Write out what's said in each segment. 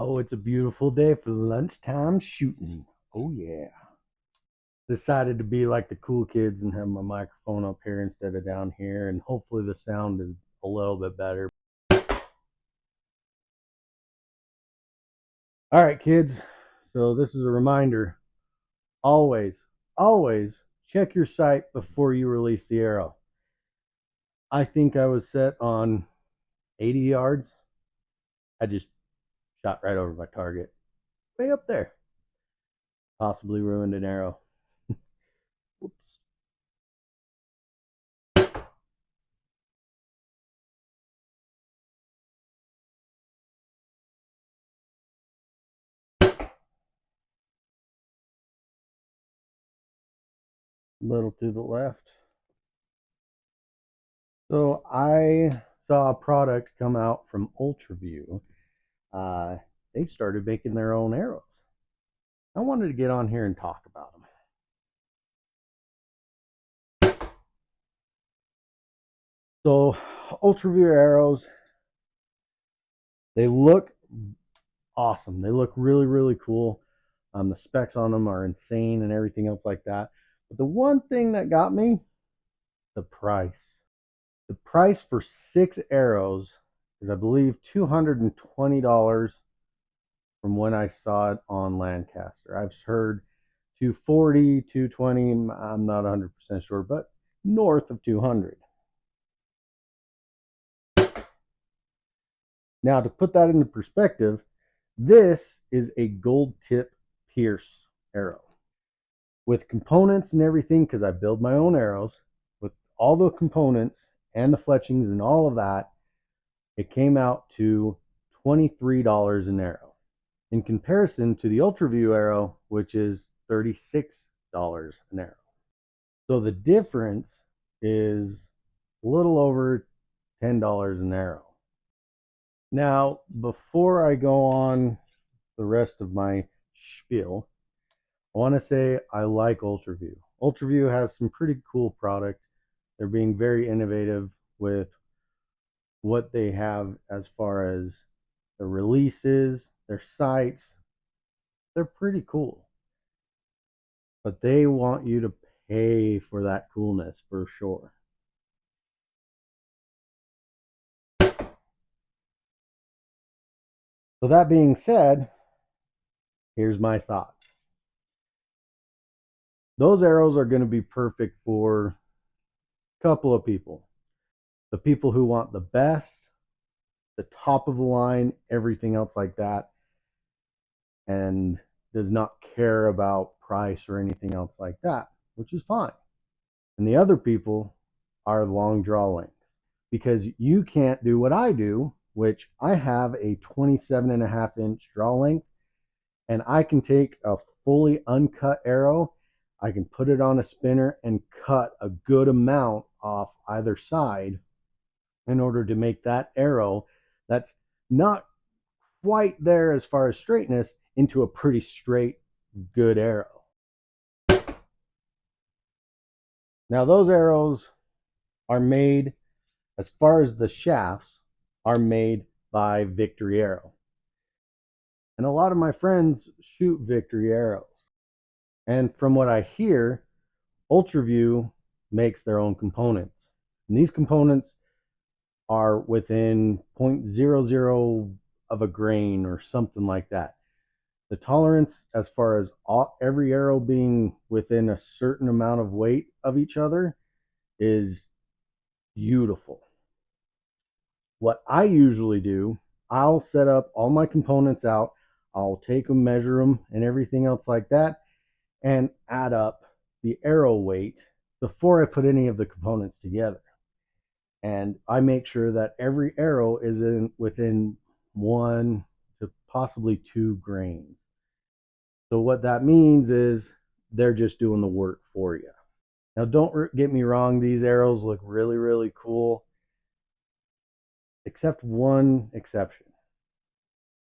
Oh, it's a beautiful day for lunchtime shooting. Oh, yeah. Decided to be like the cool kids and have my microphone up here instead of down here, and hopefully the sound is a little bit better. All right, kids. So, this is a reminder always, always check your sight before you release the arrow. I think I was set on 80 yards. I just shot right over my target, way up there. Possibly ruined an arrow. Whoops. Little to the left. So I saw a product come out from Ultraview. Uh, they started making their own arrows. I wanted to get on here and talk about them. So Ultraview arrows, they look awesome. They look really, really cool. The specs on them are insane and everything else like that. But the one thing that got me, the price. The price for 6 arrows is, I believe, $220 from when I saw it on Lancaster. I've heard 240, 220, I'm not 100% sure, but north of 200. Now, to put that into perspective, this is a gold tip Pierce arrow with components and everything, because I build my own arrows with all the components and the fletchings and all of that. It came out to $23 an arrow in comparison to the Ultraview arrow, which is $36 an arrow. So the difference is a little over $10 an arrow. Now, before I go on the rest of my spiel, I want to say I like Ultraview. Ultraview has some pretty cool product. They're being very innovative with what they have as far as the releases, their sights. They're pretty cool. But they want you to pay for that coolness for sure. So that being said, here's my thoughts. Those arrows are going to be perfect for a couple of people. The people who want the best, the top of the line, everything else like that, and does not care about price or anything else like that, which is fine. And the other people are long draw lengths, because you can't do what I do, which I have a 27.5-inch draw length, and I can take a fully uncut arrow, I can put it on a spinner and cut a good amount off either side in order to make that arrow that's not quite there as far as straightness into a pretty straight, good arrow. Now, those arrows are made, as far as the shafts, are made by Victory Arrow. And a lot of my friends shoot Victory arrows. And from what I hear, Ultraview makes their own components. And these components are within 0.00 of a grain or something like that. The tolerance, as far as every arrow being within a certain amount of weight of each other, is beautiful. What I usually do, I'll set up all my components out, I'll take them, measure them, and everything else like that, and add up the arrow weight before I put any of the components together. And I make sure that every arrow is within 1 to possibly 2 grains. So what that means is they're just doing the work for you. Now, don't get me wrong, these arrows look really, really cool, except one exception.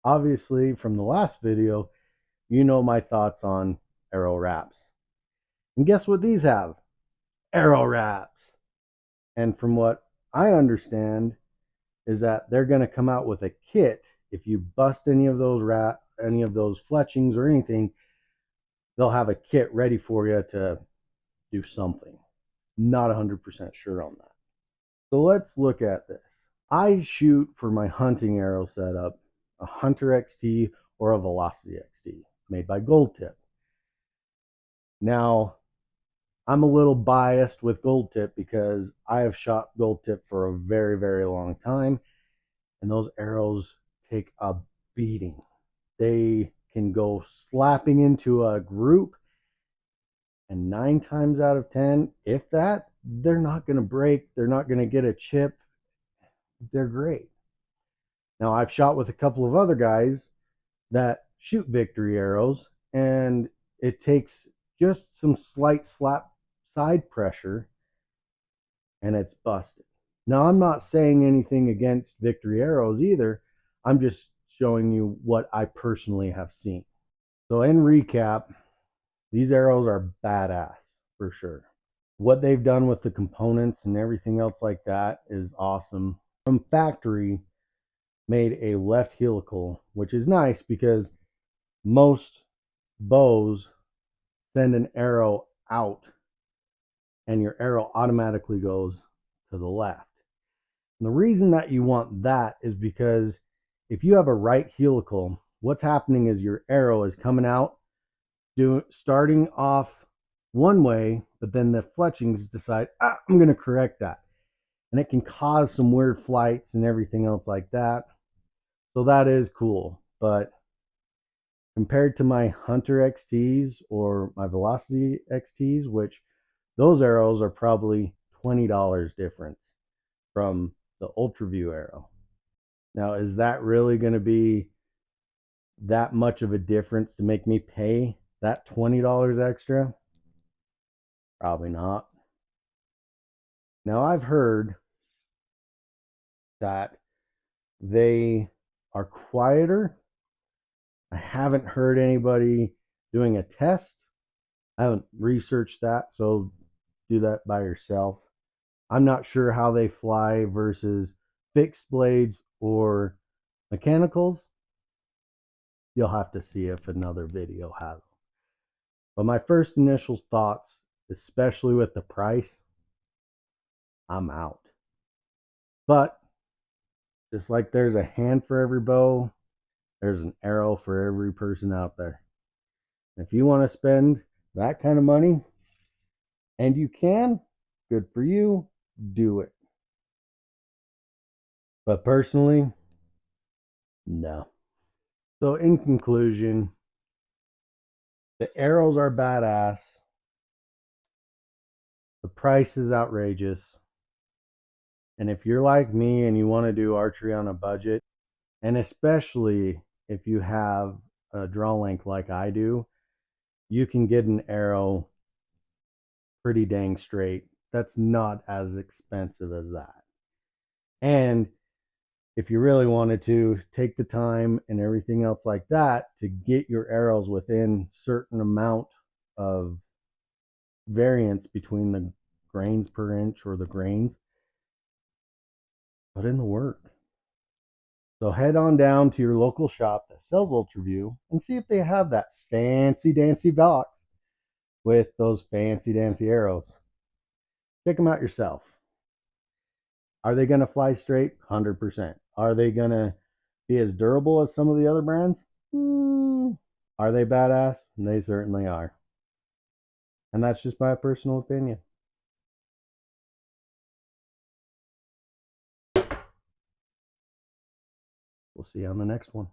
Obviously, from the last video, you know my thoughts on arrow wraps. And guess what these have? Arrow wraps. And from what I understand is that they're going to come out with a kit if you bust any of those fletchings or anything, they'll have a kit ready for you to do something. Not 100% sure on that. So let's look at this. I shoot for my hunting arrow setup a Hunter XT or a Velocity XT made by Gold Tip. Now, I'm a little biased with Gold Tip because I have shot Gold Tip for a very, very long time, and those arrows take a beating. They can go slapping into a group, and 9 times out of 10, if that, they're not going to break. They're not going to get a chip. They're great. Now, I've shot with a couple of other guys that shoot victory arrows, and it takes just some slight slap side pressure and it's busted. Now, I'm not saying anything against victory arrows either. I'm just showing you what I personally have seen. So, in recap, these arrows are badass for sure. What they've done with the components and everything else like that is awesome. From factory, made a left helical, which is nice because most bows send an arrow out and your arrow automatically goes to the left. And the reason that you want that is because if you have a right helical, what's happening is your arrow is coming out, starting off one way, but then the fletchings decide, I'm going to correct that. And it can cause some weird flights and everything else like that. So that is cool. But compared to my Hunter XTs or my Velocity XTs, which those arrows are probably $20 difference from the ultraview arrow. Now, is that really going to be that much of a difference to make me pay that $20 extra? Probably not. Now, I've heard that they are quieter. I haven't heard anybody doing a test. I haven't researched that, so do that by yourself. I'm not sure how they fly versus fixed blades or mechanicals. You'll have to see if another video has them. But my first initial thoughts, especially with the price, I'm out. But just like there's a hand for every bow, there's an arrow for every person out there. If you want to spend that kind of money, and you can, good for you, do it. But personally, no. So in conclusion, the arrows are badass. The price is outrageous. And if you're like me and you want to do archery on a budget, and especially if you have a draw length like I do, you can get an arrow pretty dang straight. That's not as expensive as that. And if you really wanted to take the time and everything else like that to get your arrows within certain amount of variance between the grains per inch or the grains, put in the work. So head on down to your local shop that sells ultraview and see if they have that fancy dancy box with those fancy dancy arrows. Check them out yourself. Are they going to fly straight? 100%. Are they going to be as durable as some of the other brands? Are they badass? They certainly are. And that's just my personal opinion. We'll see you on the next one.